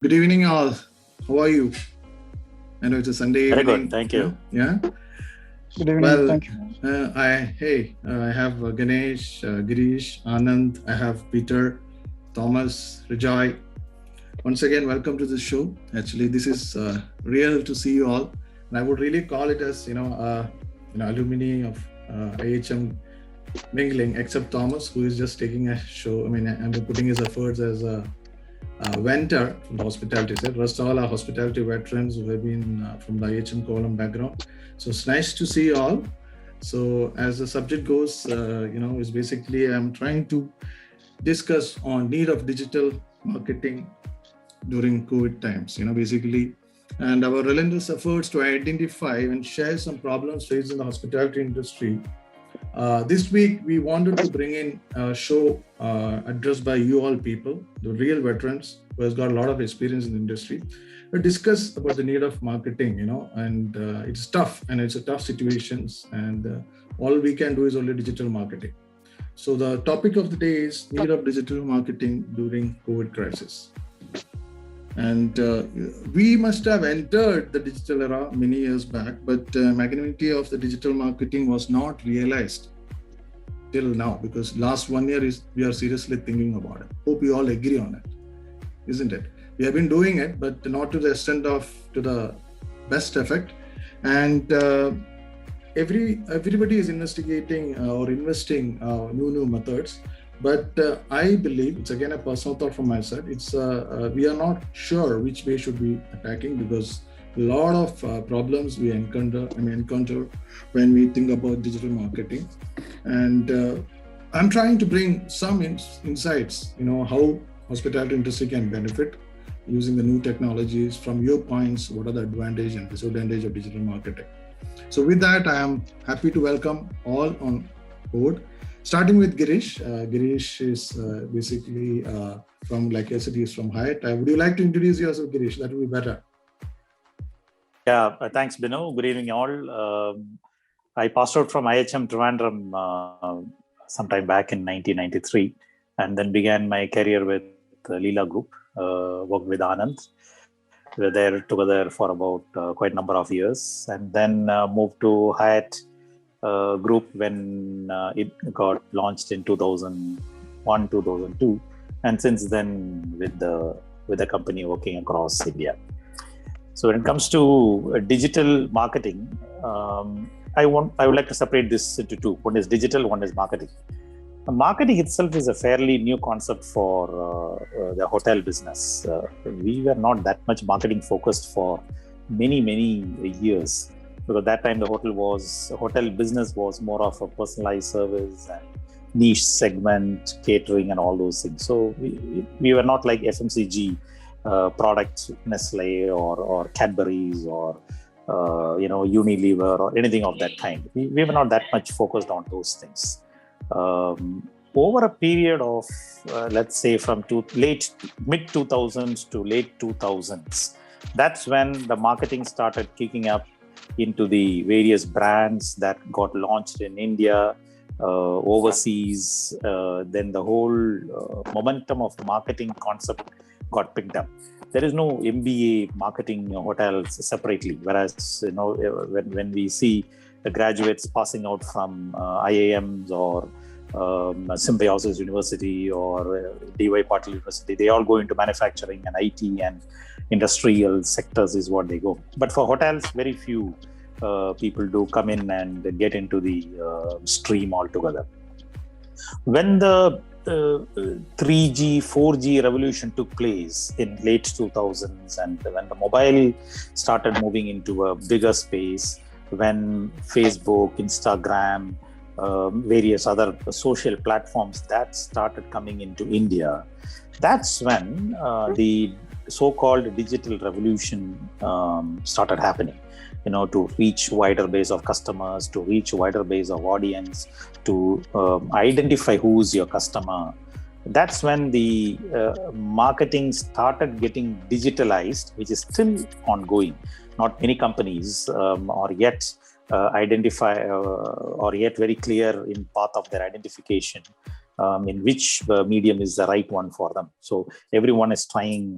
Good evening, all. How are you? I know it's a Sunday Very evening. good, thank you. Yeah. Good evening. Well, Thank you. I have Ganesh, Girish, Anand. I have Peter, Thomas, Rajai. Once again, welcome to the show. Actually, this is real to see you all, and I would really call it as alumni of IHM mingling, except Thomas, who is just taking a show. I mean, I'm putting his efforts as a Venter from the hospitality side. Rest all our hospitality veterans who have been from the IHM column background. So it's nice to see you all. So as the subject goes, is basically I'm trying to discuss on need of digital marketing during COVID times. Basically, and our relentless efforts to identify and share some problems faced in the hospitality industry. This week, we wanted to bring in a show addressed by you all people, the real veterans who has got a lot of experience in the industry, to discuss about the need of marketing, and it's tough and it's a tough situations, and all we can do is only digital marketing. So the topic of the day is need of digital marketing during COVID crisis. And we must have entered the digital era many years back, but magnitude of the digital marketing was not realized till now, because last 1 year we are seriously thinking about it. Hope you all agree on it, isn't it? We have been doing it, but not to the extent to the best effect. And everybody is investigating or investing new methods. But I believe it's again a personal thought from my side. It's we are not sure which way should we attacking, because a lot of problems we encounter when we think about digital marketing. And I'm trying to bring some insights, how hospitality industry can benefit using the new technologies. From your points, what are the advantage and disadvantage of digital marketing? So with that, I am happy to welcome all on board. Starting with Girish. Girish is basically from, like I said, he's from Hyatt. Would you like to introduce yourself, Girish? That would be better. Yeah, thanks, Bino. Good evening, all. I passed out from IHM Trivandrum sometime back in 1993, and then began my career with the Leela Group. Worked with Anand. We were there together for about quite a number of years, and then moved to Hyatt Group when it got launched in 2001, 2002, and since then with the company working across India. So when it comes to digital marketing, I would like to separate this into two. One is digital, one is marketing. Marketing itself is a fairly new concept for the hotel business. We were not that much marketing focused for many years, because that time the hotel business was more of a personalized service and niche segment, catering and all those things. So we were not like FMCG products, Nestle or Cadbury's or Unilever or anything of that kind. We were not that much focused on those things. Over a period of let's say from mid 2000s to late 2000s, that's when the marketing started kicking up into the various brands that got launched in India, overseas. Then the whole momentum of the marketing concept got picked up. There is no MBA marketing hotels separately, whereas when we see the graduates passing out from IIMs or Symbiosis University or DY Patil University, they all go into manufacturing and IT and industrial sectors is what they go. But for hotels, very few people do come in and get into the stream altogether. When the 3G, 4G revolution took place in late 2000s, and when the mobile started moving into a bigger space, when Facebook, Instagram, various other social platforms that started coming into India, that's when the so-called digital revolution started happening. To reach wider base of customers, to reach wider base of audience, to identify who's your customer. That's when the marketing started getting digitalized, which is still ongoing. Not many companies are yet identify or yet very clear in path of their identification in which medium is the right one for them. So everyone is trying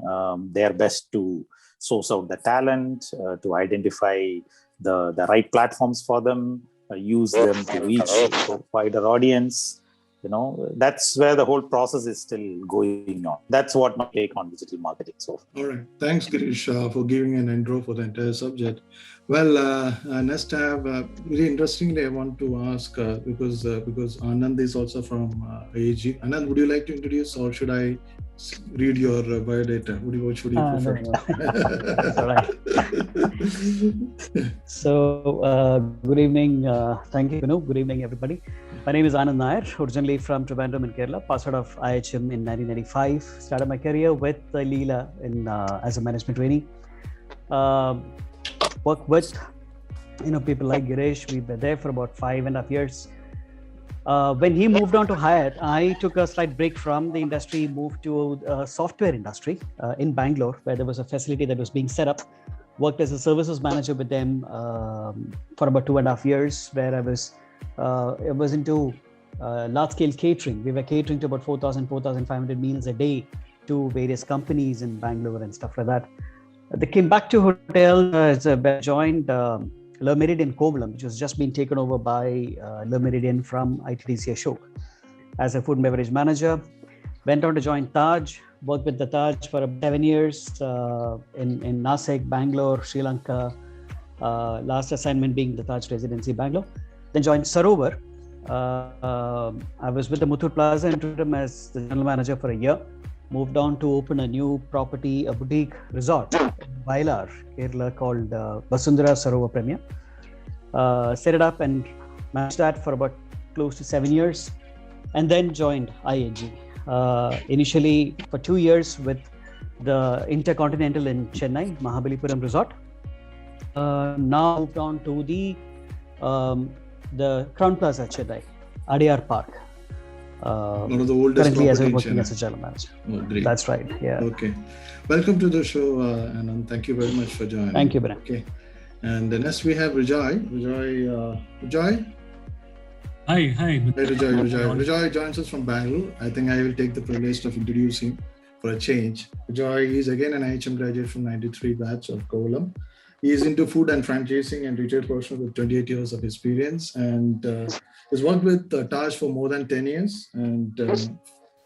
their best to source out the talent, to identify the right platforms for them, use them to reach a wider audience. That's where the whole process is still going on. That's what my take on digital marketing so far. All right. Thanks, Girish, for giving an intro for the entire subject. Well, next I have, really interestingly, I want to ask, because Anand is also from IAG. Anand, would you like to introduce, or should I read your biodata? What should you prefer? No. That's all right. So, good evening. Thank you, Binu. Good evening, everybody. My name is Anand Nair, originally from Trivandrum in Kerala, passed out of IHM in 1995. Started my career with Leela as a management trainee. Worked with people like Girish. We were there for about 5.5 years. When he moved on to Hyatt, I took a slight break from the industry, moved to software industry in Bangalore, where there was a facility that was being set up. Worked as a services manager with them for about 2.5 years, where I was into large-scale catering. We were catering to about 4,500 meals a day to various companies in Bangalore and stuff like that. They came back to hotel as I joined Le Méridien Kovalam, which has just been taken over by Le Méridien from ITDC Ashok as a food and beverage manager. Went on to join Taj, worked with the Taj for 7 years in Nasik, Bangalore, Sri Lanka. Last assignment being the Taj Residency, Bangalore. Then joined Sarovar. I was with the Muthoot Plaza interim as the general manager for a year. Moved on to open a new property, a boutique resort in Vailar, Kerala, called Vasundhara Sarovar Premier. Set it up and managed that for about close to 7 years, and then joined IAG. Initially for 2 years with the Intercontinental in Chennai, Mahabalipuram Resort. Now moved on to the Crown Plaza Chennai, Adiyar Park. One of the oldest currently as property working in as a general manager. Oh, great. That's right. Yeah. Okay. Welcome to the show, Anand. Thank you very much for joining. Thank you, Bina. Okay. And next we have Rajai. Rajai? Hi. Hey, Rajai. Rajai joins us from Bangalore. I think I will take the privilege of introducing for a change. Rajai is again an IHM graduate from 93 batch of Kovalam. He is into food and franchising and retail professional with 28 years of experience, and has worked with Taj for more than 10 years, and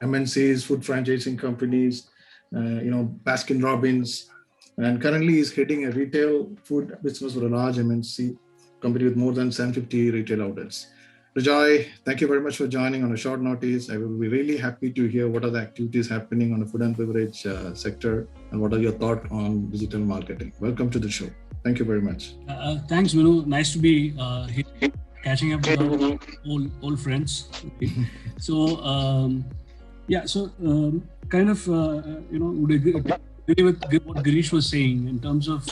MNCs, food franchising companies, Baskin Robbins, and currently he's heading a retail food business for a large MNC company with more than 750 retail outlets. Rajai, thank you very much for joining on a short notice. I will be really happy to hear what are the activities happening on the food and beverage sector, and what are your thoughts on digital marketing. Welcome to the show. Thank you very much. Thanks, Minu. Nice to be here, catching up with our old friends. So, would agree with what Girish was saying in terms of,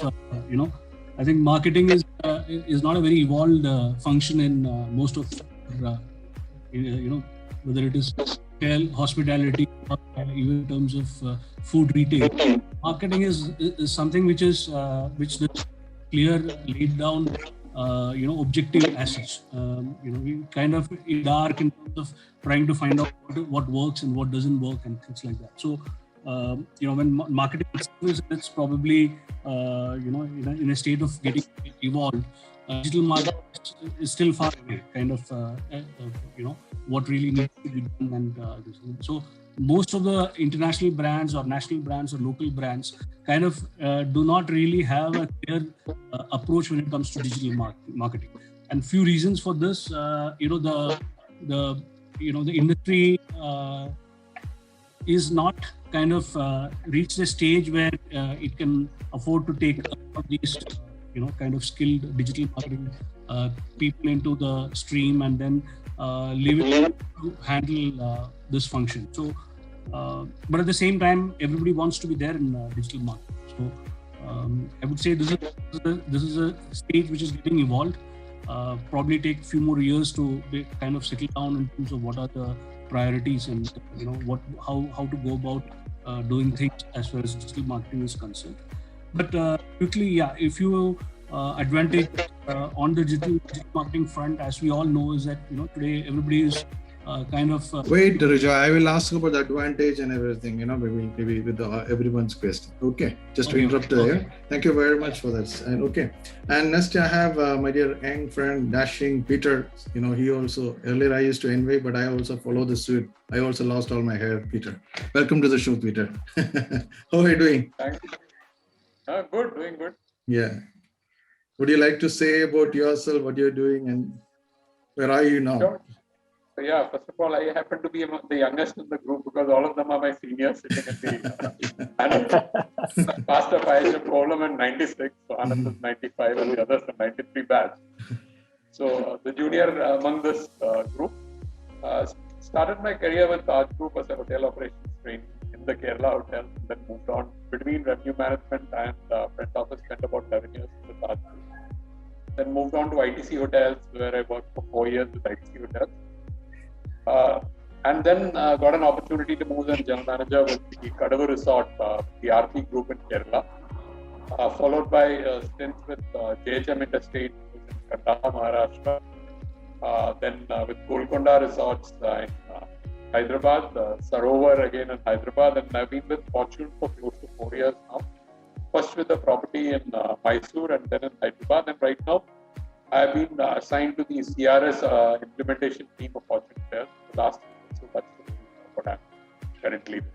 I think marketing is not a very evolved function in most of, whether it is hotel, hospitality, or even in terms of food retail. Marketing is something which the clear laid down, objective as such. We kind of in dark in terms of trying to find out what works and what doesn't work and things like that. So, when marketing is, it's probably, in a state of getting evolved. Digital marketing is still far away, kind of, what really needs to be done. And so most of the international brands or national brands or local brands kind of do not really have a clear approach when it comes to digital marketing. And few reasons for this, the industry is not kind of reached a stage where it can afford to take these kind of skilled digital marketing people into the stream and then leave it to handle this function. So, but at the same time, everybody wants to be there in digital marketing. So, I would say this is a stage which is getting evolved. Probably take a few more years to kind of settle down in terms of what are the priorities and how to go about doing things as far as digital marketing is concerned. But quickly, if you advantage on the digital marketing front, as we all know, is that today everybody is Wait, Rija, I will ask about the advantage and everything, maybe with everyone's question. Okay, just to interrupt there. Thank you very much for that. And okay, and next I have my dear young friend, dashing Peter. He also, earlier I used to envy, but I also follow the suit. I also lost all my hair, Peter. Welcome to the show, Peter. How are you doing? Thank you. Good, doing good. Yeah. Would you like to say about yourself, what you're doing, and where are you now? Sure. So yeah, first of all, I happen to be among the youngest in the group because all of them are my seniors sitting in the and passed up IHM Kovalam in 96, so Anand is 95 and the others are 93 batch. So the junior among this group started my career with Taj Group as a hotel operations trainee in the Kerala hotel, then moved on between revenue management and front office, spent about 11 years in the Taj Group. Then moved on to ITC Hotels, where I worked for 4 years with ITC Hotels. And then got an opportunity to move as general manager with the Kadavu Resort, the RP Group in Kerala, followed by stints with JHM Interstate in Kandahar, Maharashtra, then with Golconda Resorts in Hyderabad, Sarovar again in Hyderabad, and I've been with Fortune for close to 4 years now. First with the property in Mysore and then in Hyderabad, and right now I've been assigned to the CRS implementation team of Fortune Hotels for the last year. So that's what I'm currently doing.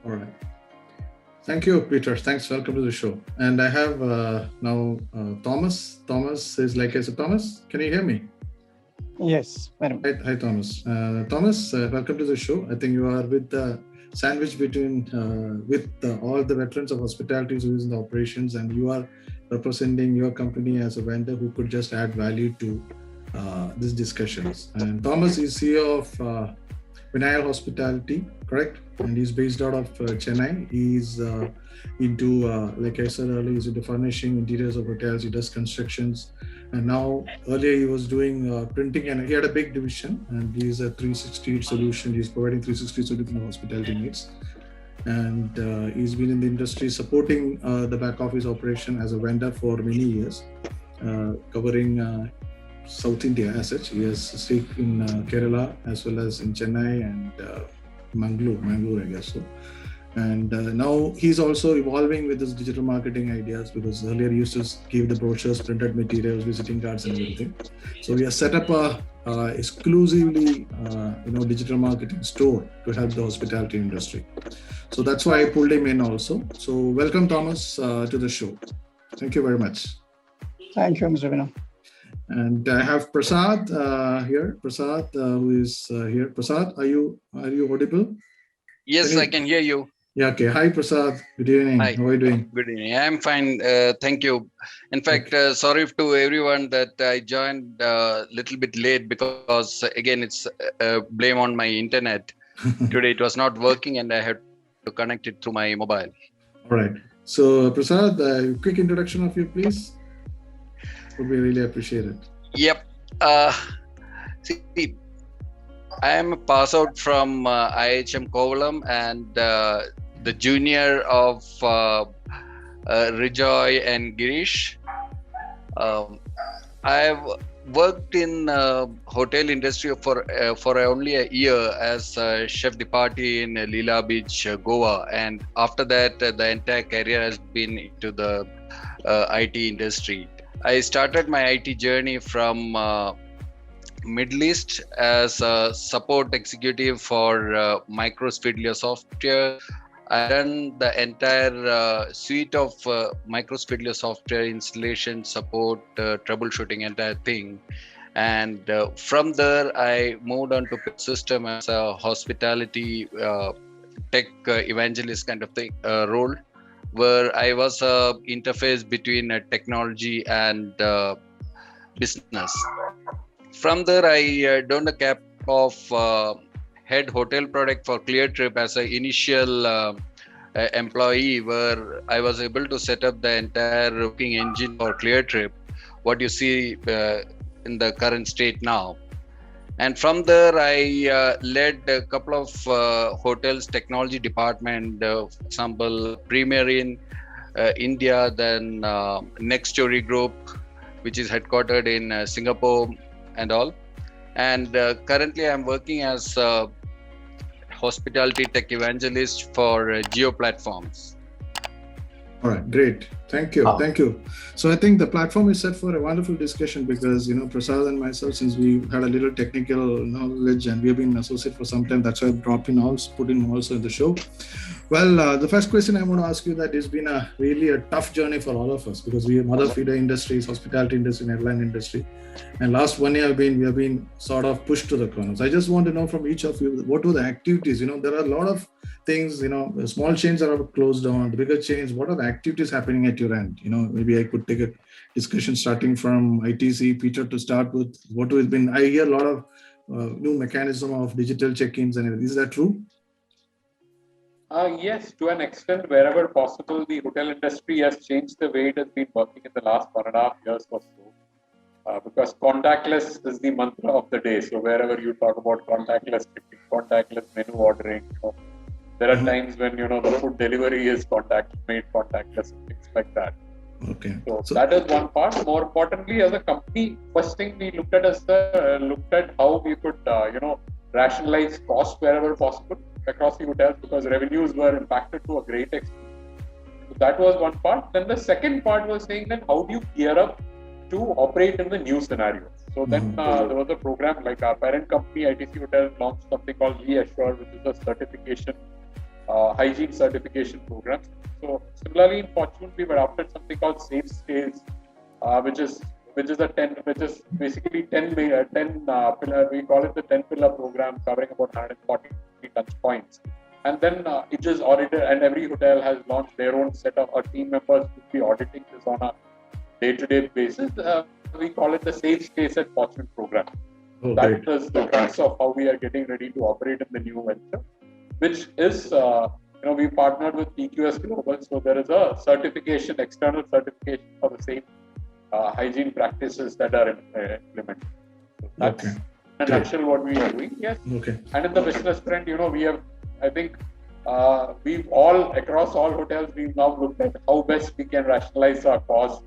All right. Thank you, Peter. Thanks. Welcome to the show. And I have now Thomas. Thomas is like I said, Thomas, can you hear me? Yes. Hi, Thomas. Thomas, welcome to the show. I think you are with the sandwich between all the veterans of hospitality who is in the operations, and you are representing your company as a vendor who could just add value to these discussions. And Thomas is CEO of Vinayak Hospitality, correct? And he's based out of Chennai. He's into, like I said earlier, he's into furnishing interiors of hotels. He does constructions. And now, earlier he was doing printing, and he had a big division, and he's a 360 solution. He's providing 360 solution for hospitality needs. And he's been in the industry supporting the back office operation as a vendor for many years, covering South India as such. He has a stake in Kerala as well as in Chennai and Mangalore, I guess so. And now he's also evolving with his digital marketing ideas, because earlier he used to give the brochures, printed materials, visiting cards and everything. So we have set up a exclusively digital marketing store to help the hospitality industry. So that's why I pulled him in also. So welcome, Thomas, to the show. Thank you very much. Thank you, Mr. Vinod. And I have Prasad here. Prasad, who is here. Prasad, are you audible? Yes, I can hear you. Yeah, okay. Hi, Prasad. Good evening. Hi. How are you doing? Good evening. I'm fine. Thank you. In fact, sorry to everyone that I joined a little bit late, because again, it's blame on my internet. Today it was not working and I had to connect it through my mobile. All right. So, Prasad, quick introduction of you, please. Would be really appreciated. Yep. See, I am a pass out from IHM Kovalam and the junior of Rijoy and Girish. I've worked in hotel industry for only a year as chef de partie in Leela Beach, Goa, and after that the entire career has been into the IT industry. I started my IT journey from Middle East as a support executive for Microsphedia software. I done the entire suite of Microsphedia software installation, support, troubleshooting, entire thing. And from there, I moved on to system as a hospitality tech evangelist kind of thing role, where I was a interface between technology and business. From there, I donned the cap of head hotel product for Cleartrip as an initial employee, where I was able to set up the entire booking engine for Cleartrip, what you see in the current state now. And from there, I led a couple of hotels technology department, for example, Premier in India, then Next Story Group, which is headquartered in Singapore and all. And currently I'm working as a hospitality tech evangelist for Geo Platforms. All right, great. Thank you. Thank you. So I think the platform is set for a wonderful discussion because, Prasad and myself, since we had a little technical knowledge and we have been associated for some time, that's why I dropped in also, put in also in the show. Well, the first question I want to ask you that it's been really a tough journey for all of us because we are mother feeder industries, hospitality industry, and airline industry. And last 1 year, we have been sort of pushed to the corners. I just want to know from each of you, what were the activities? There are a lot of things, small chains are closed down, the bigger chains, what are the activities happening at your end? Maybe I could take a discussion starting from ITC, Peter, to start with. What has been, I hear a lot of new mechanism of digital check-ins and everything. Is that true? Yes, to an extent, wherever possible, the hotel industry has changed the way it has been working in the last 1.5 years or so. Because contactless is the mantra of the day. So wherever you talk about contactless picking, contactless menu ordering, there are times when the food delivery is made contactless, things like that. Okay. So that is one part. More importantly, as a company, first thing we looked at how we could rationalize cost wherever possible across the hotels because revenues were impacted to a great extent. So that was one part. Then the second part was saying that how do you gear up to operate in the new scenario? So then there was a program like our parent company ITC Hotels launched something called Reassure, which is a certification, hygiene certification program. So similarly in Fortune, we've adopted something called Safe Stays, which is basically 10 pillar. We call it the 10 pillar program, covering about 140 touch points. And then it is audited, and every hotel has launched their own set of team members who will be auditing this on a day-to-day basis. We call it the Safe Stays at Fortune program. So that is the crux of how we are getting ready to operate in the new venture, which is, we partnered with TQS Global. So there is a certification, external certification for the same hygiene practices that are implemented. So that's in a nutshell what we are doing. Yes. Okay. And in the business front, we have, I think, we've all, across all hotels, we've now looked at how best we can rationalize our costs.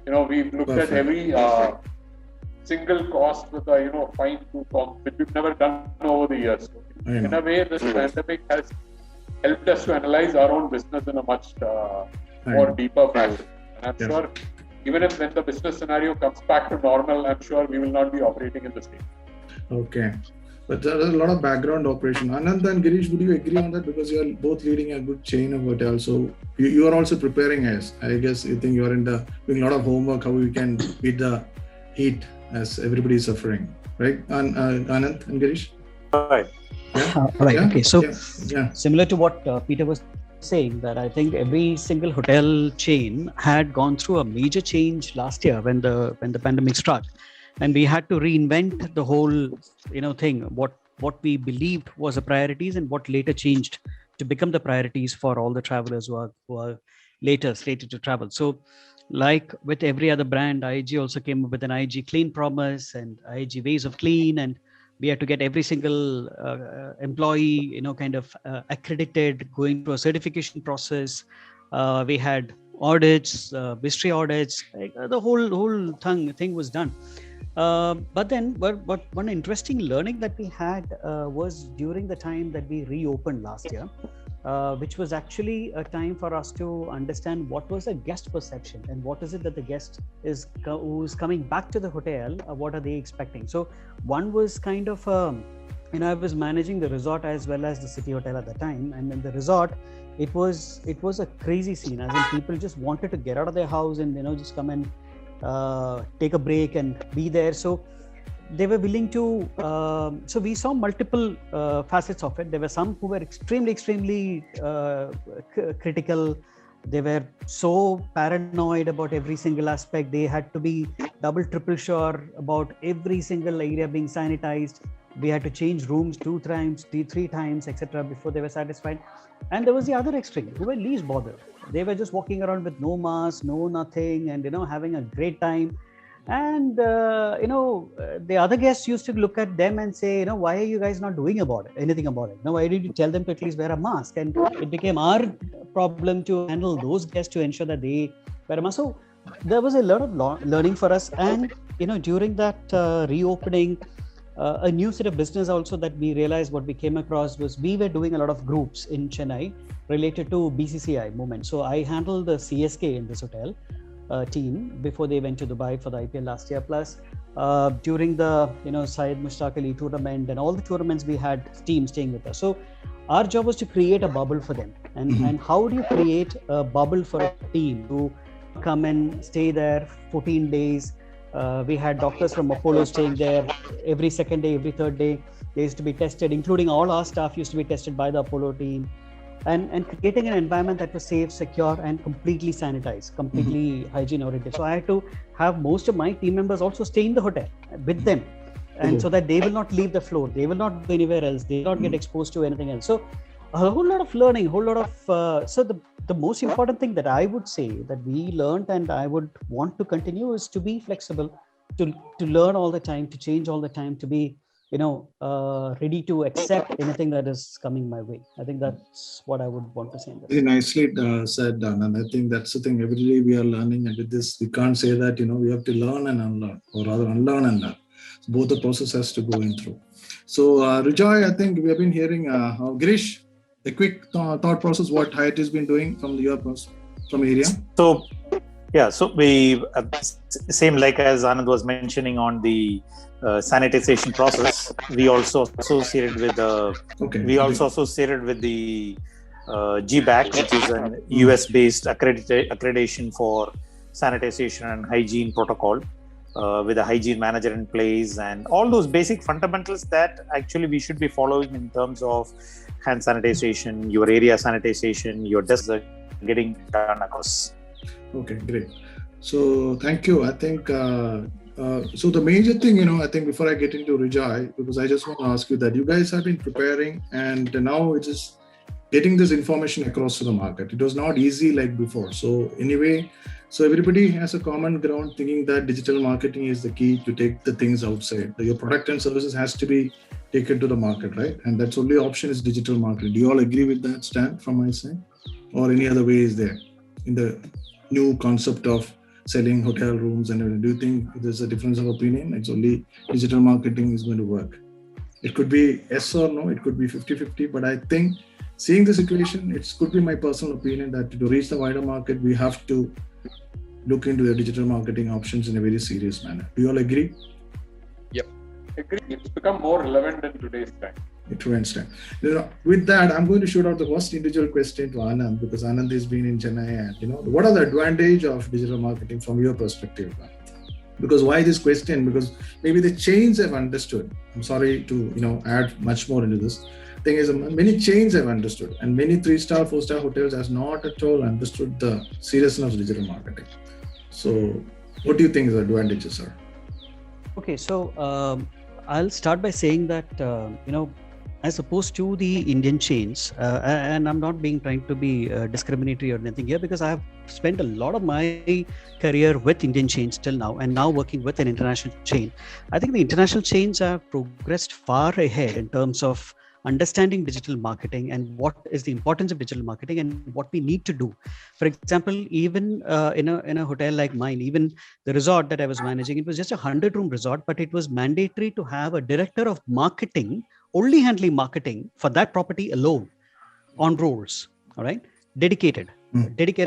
We've looked at every single cost with a fine-tooth comb, which we've never done over the years. So in a way, this pandemic has helped us to analyze our own business in a much more deeper fashion. And I'm sure, even if when the business scenario comes back to normal, I'm sure we will not be operating in the same. Okay. But there is a lot of background operation. Anand and Girish, would you agree on that? Because you are both leading a good chain of hotels. So you are also preparing us. I guess you think you are doing a lot of homework, how we can beat the heat as everybody is suffering. Right? Anand and Girish? Right. Yeah? Right. Yeah? Okay. So Yeah. similar to what Peter was saying, that I think every single hotel chain had gone through a major change last year when the pandemic struck. And we had to reinvent the whole, thing, what we believed was the priorities and what later changed to become the priorities for all the travelers who are later slated to travel. So like with every other brand, IAG also came up with an IAG Clean Promise and IAG Ways of Clean. And we had to get every single employee, accredited, going through a certification process. We had audits, history audits, the whole thing was done. But then what one interesting learning that we had was during the time that we reopened last year, which was actually a time for us to understand what was the guest perception and what is it that the guest who's coming back to the hotel, what are they expecting. So one was kind of, I was managing the resort as well as the city hotel at the time, and in the resort, it was a crazy scene, as in people just wanted to get out of their house and just come and take a break and be there. So they were willing to, so we saw multiple facets of it. There were some who were extremely critical. They were so paranoid about every single aspect. They had to be double, triple sure about every single area being sanitized. We had to change rooms 2 times, 3 times, etc. before they were satisfied. And there was the other extreme who were least bothered. They were just walking around with no mask, no nothing, and having a great time. And the other guests used to look at them and say, why are you guys not doing anything about it? Why did you tell them to at least wear a mask? And it became our problem to handle those guests to ensure that they wear a mask. So there was a lot of learning for us. And during that reopening, a new set of business also that we realized. What we came across was we were doing a lot of groups in Chennai related to BCCI movement. So I handled the CSK in this hotel team before they went to Dubai for the IPL last year. Plus, during the Syed Mushtaq Ali tournament and all the tournaments, we had teams staying with us. So our job was to create a bubble for them. And how do you create a bubble for a team to come and stay there 14 days? We had doctors from Apollo staying there every second day, every third day. They used to be tested, including all our staff used to be tested by the Apollo team. And creating an environment that was safe, secure, and completely sanitized, completely hygiene oriented. So I had to have most of my team members also stay in the hotel with them. And so that they will not leave the floor, they will not go anywhere else, they will not get exposed to anything else. So a whole lot of learning, so the most important thing that I would say that we learned and I would want to continue is to be flexible, to learn all the time, to change all the time, to be ready to accept anything that is coming my way. I think that's what I would want to say. Very nicely said, Anand. I think that's the thing. Every day we are learning, and with this, we can't say that we have to learn and unlearn, or rather unlearn and learn. So both the process has to go in through. So Rijoy, I think we have been hearing Girish, a quick thought process what Hyatt has been doing from area. So we same like as Anand was mentioning on the sanitization process, we also associated with the GBAC, which is an US-based accreditation for sanitization and hygiene protocol, with a hygiene manager in place and all those basic fundamentals that actually we should be following in terms of hand sanitization, your area sanitization, your desks are getting done across. Okay, great. So thank you. I think so the major thing, I think before I get into Rijoy, because I just want to ask you that you guys have been preparing and now it's just getting this information across to the market. It was not easy like before. So anyway, so everybody has a common ground thinking that digital marketing is the key to take the things outside. Your product and services has to be taken to the market, right? And that's only option is digital marketing. Do you all agree with that stand from my side? Or any other way is there in the new concept of selling hotel rooms? And do you think there's a difference of opinion? It's only digital marketing is going to work. It could be yes or no, it could be 50-50, but I think seeing the situation, it could be my personal opinion that to reach the wider market, we have to look into the digital marketing options in a very serious manner. Do you all agree? Yep, agree. It's become more relevant in today's time. With that, I'm going to shoot out the first individual question to Anand, because Anand has been in Chennai and what are the advantage of digital marketing from your perspective? Because why this question? Because maybe the chains have understood. I'm sorry to add much more into this. Thing is, many chains have understood, and many 3-star, 4-star hotels has not at all understood the seriousness of digital marketing. So, what do you think is the advantages, sir? Okay, so I'll start by saying that as opposed to the Indian chains, and I'm not trying to be discriminatory or anything here, because I have spent a lot of my career with Indian chains till now, and now working with an international chain. I think the international chains have progressed far ahead in terms of understanding digital marketing and what is the importance of digital marketing and what we need to do. For example, even in a hotel like mine, even the resort that I was managing, it was just a 100-room resort, but it was mandatory to have a director of marketing only handling marketing for that property alone on rolls, all right, dedicated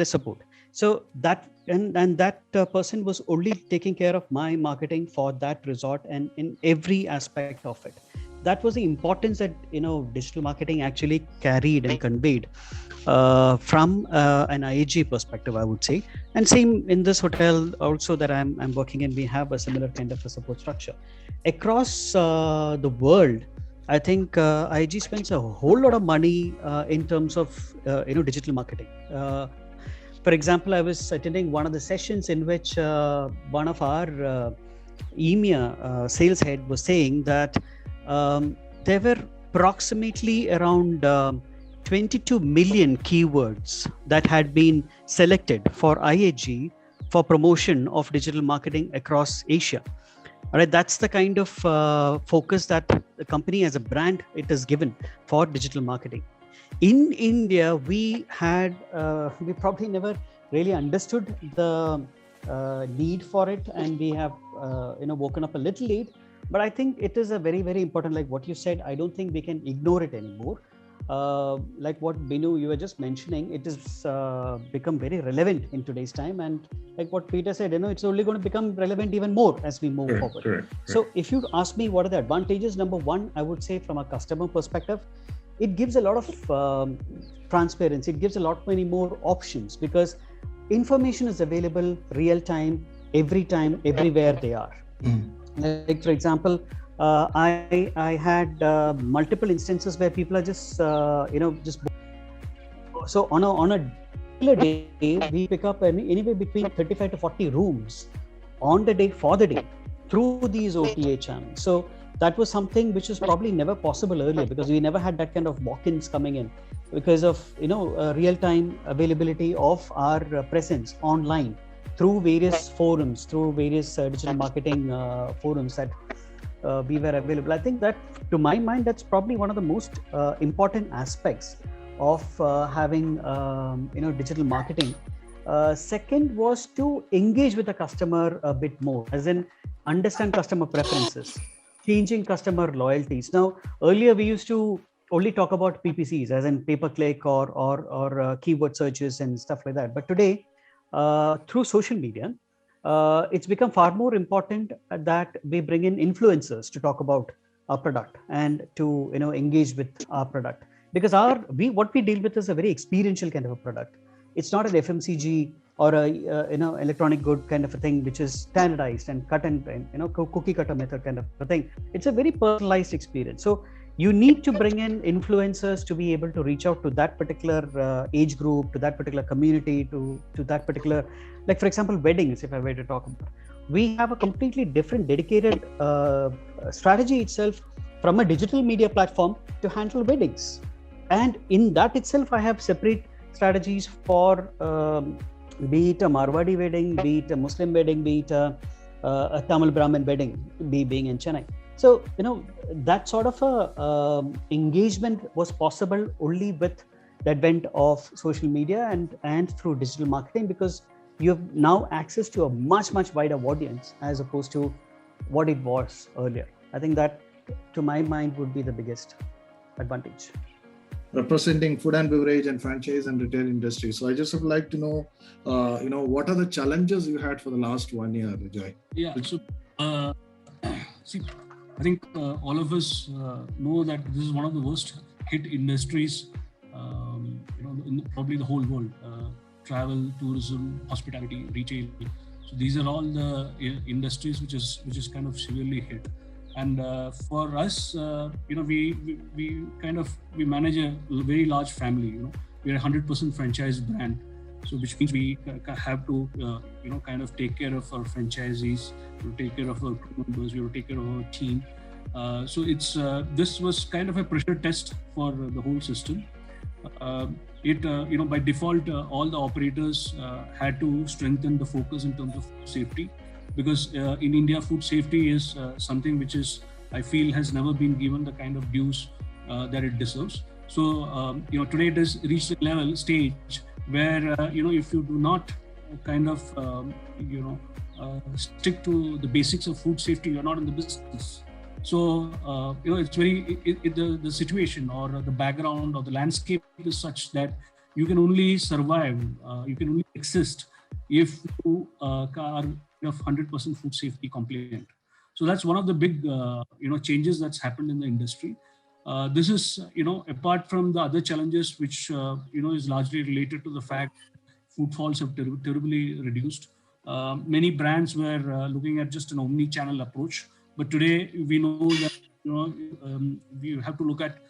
support. So that and that person was only taking care of my marketing for that resort and in every aspect of it. That was the importance that digital marketing actually carried and conveyed from an IHG perspective, I would say. And same in this hotel also that I'm working in, we have a similar kind of a support structure across the world. I think IHG spends a whole lot of money in terms of digital marketing. For example, I was attending one of the sessions in which one of our EMEA sales head was saying that there were approximately around 22 million keywords that had been selected for IHG for promotion of digital marketing across Asia. All right, that's the kind of focus that the company as a brand it is given for digital marketing. In India, we probably never really understood the need for it, and we have woken up a little late. But I think it is a very, very important, like what you said, I don't think we can ignore it anymore. Like what Binu, you were just mentioning, it is become very relevant in today's time. And like what Peter said, it's only going to become relevant even more as we move forward. Correct. So if you ask me what are the advantages, number one, I would say from a customer perspective, it gives a lot of transparency. It gives a lot many more options because information is available real time, every time, everywhere they are. Like for example, I had multiple instances where people are just so on a regular day we pick up anywhere between 35 to 40 rooms on the day for the day through these OTA channels. So that was something which was probably never possible earlier because we never had that kind of walk-ins coming in because of real-time availability of our presence online through various forums, through various digital marketing forums that we were available. I think that, to my mind, that's probably one of the most important aspects of having digital marketing. Second was to engage with the customer a bit more, as in understand customer preferences, changing customer loyalties. Now, earlier we used to only talk about PPCs, as in pay-per-click or keyword searches and stuff like that. But today, through social media, it's become far more important that we bring in influencers to talk about our product and to engage with our product, because what we deal with is a very experiential kind of a product. It's not an FMCG or a electronic good kind of a thing which is standardized and cut and cookie cutter method kind of a thing. It's a very personalized experience. So you need to bring in influencers to be able to reach out to that particular age group, to that particular community, to that particular, like for example, weddings, if I were to talk about. We have a completely different dedicated strategy itself from a digital media platform to handle weddings. And in that itself, I have separate strategies for be it a Marwadi wedding, be it a Muslim wedding, be it a Tamil Brahmin wedding, being in Chennai. So, that sort of a engagement was possible only with the advent of social media and through digital marketing, because you have now access to a much, much wider audience as opposed to what it was earlier. I think that, to my mind, would be the biggest advantage. Representing food and beverage and franchise and retail industry. So I just would like to know, what are the challenges you had for the last 1 year, Vijay? Yeah. So, see, I think all of us know that this is one of the worst hit industries, in probably the whole world. Travel, tourism, hospitality, retail. So these are all the industries which is kind of severely hit. And for us, we manage a very large family. We're a 100% franchise brand. So which means we have to, kind of take care of our franchisees, to take care of our crew members, we have to take care of our team. So it's this was kind of a pressure test for the whole system. By default, all the operators had to strengthen the focus in terms of safety, because in India, food safety is something which is, I feel, has never been given the kind of dues that it deserves. So, today it has reached a stage where, if you do not kind of, stick to the basics of food safety, you're not in the business. So, it's very, the situation or the background or the landscape is such that you can only survive, you can only exist if you are 100% food safety compliant. So that's one of the big, changes that's happened in the industry. This is, apart from the other challenges, which, is largely related to the fact footfalls have terribly reduced. Many brands were looking at just an omni-channel approach. But today we know that, you have to look at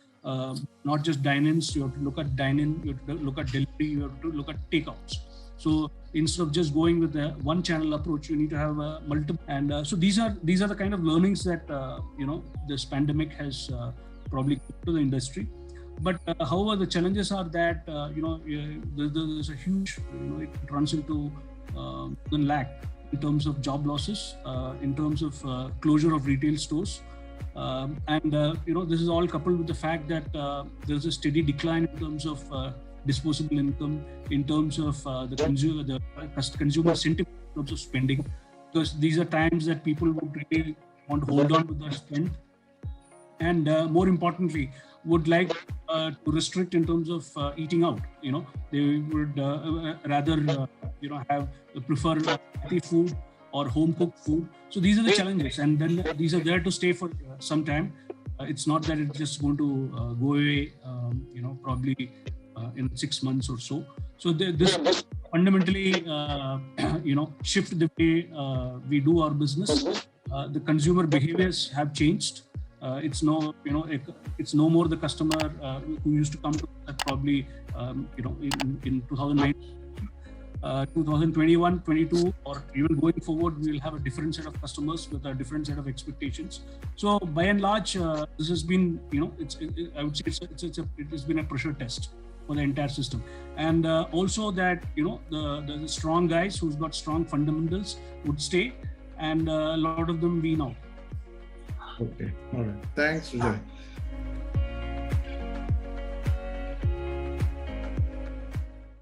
not just dine-ins, you have to look at dine-in, you have to look at delivery, you have to look at takeouts. So instead of just going with the one channel approach, you need to have multiple. And so these are the kind of learnings that, this pandemic has probably given to the industry. But however, the challenges are that, there's a huge, it runs into the lack in terms of job losses, in terms of closure of retail stores. This is all coupled with the fact that there's a steady decline in terms of disposable income, in terms of the consumer sentiment in terms of spending, because these are times that people would really want to hold on to their strength, and more importantly, would like to restrict in terms of eating out. They would rather have prefer healthy food or home cooked food. So these are the challenges, and then these are there to stay for some time. It's not that it's just going to go away, probably in 6 months or so. So this fundamentally, shift the way we do our business. The consumer behaviors have changed. It's no more the customer who used to come to that probably, in 2009. 2021, 22, or even going forward, we will have a different set of customers with a different set of expectations. So by and large, this has been, I would say it has been a pressure test for the entire system. And also that, the strong guys who's got strong fundamentals would stay, and a lot of them wean out. Okay, all right. Thanks, Vijay.